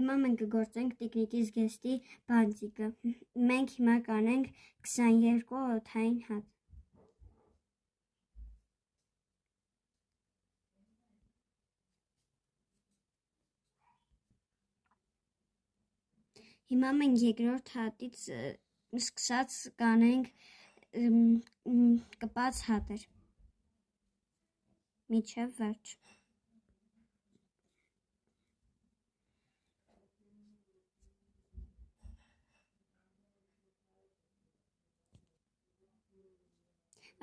Հիմա մենք կգործենք տիկնիկի զգեստի բանտիկը։ Մենք հիմա կանենք 22 օդային հատ։ Հիմա մենք երկրորդ հատից սկսած կանենք կպած հատեր։ Միջև վերջ։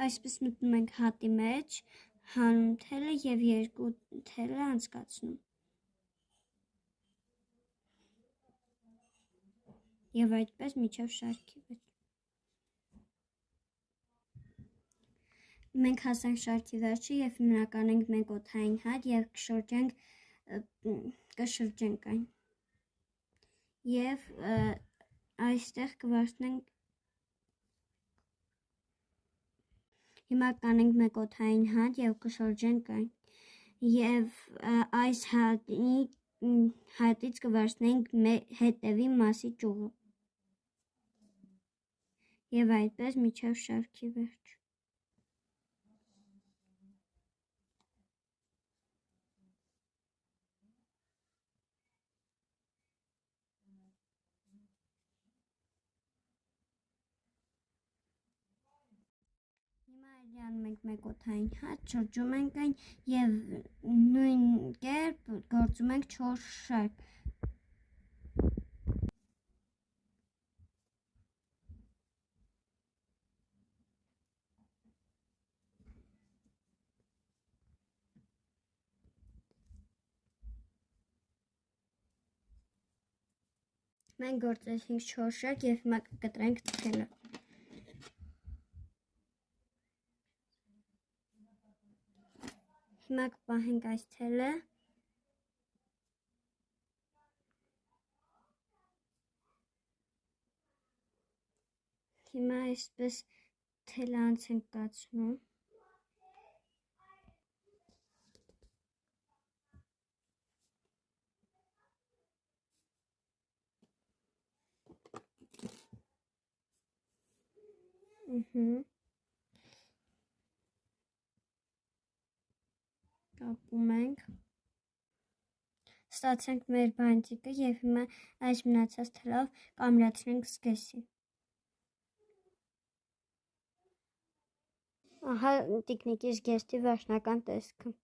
Այսպես մտնում ենք հատի մեջ, հանում թելը և երկու թելը անցկացնում։ Եվ այդպես միջև շարքի վերջ։ Մենք հասանք շարքի վերջը և հիմա կանենք մեկ օդային հատ և կշրջենք այն։ Եվ այստեղ կվարդնենք Հիմա կանենք մեկ օդային հատ և կշրջենք այն և այս հատից կվարդնենք հետևի մասի ճյուղը և այդպես մինչև շարքի վերջ։ Հիմա էլի անում ենք մեկ օդային հատ, շրջում ենք այն և նույն կերպ գործում ենք 4 շարք։ Մենք գործեցինք 4 շարք և հիմա կկտրենք թելը։ Հիմա կպահենք այս թելը։ Հիմա այսպես թելը անց ենք կացնում։ Կապում ենք, ստացանք մեր բանտիկը և հիմա այս մնացած թելով կամրացնենք զգեստին։ Ահա տիկնիկի զգեստի վերջնական տեսքը։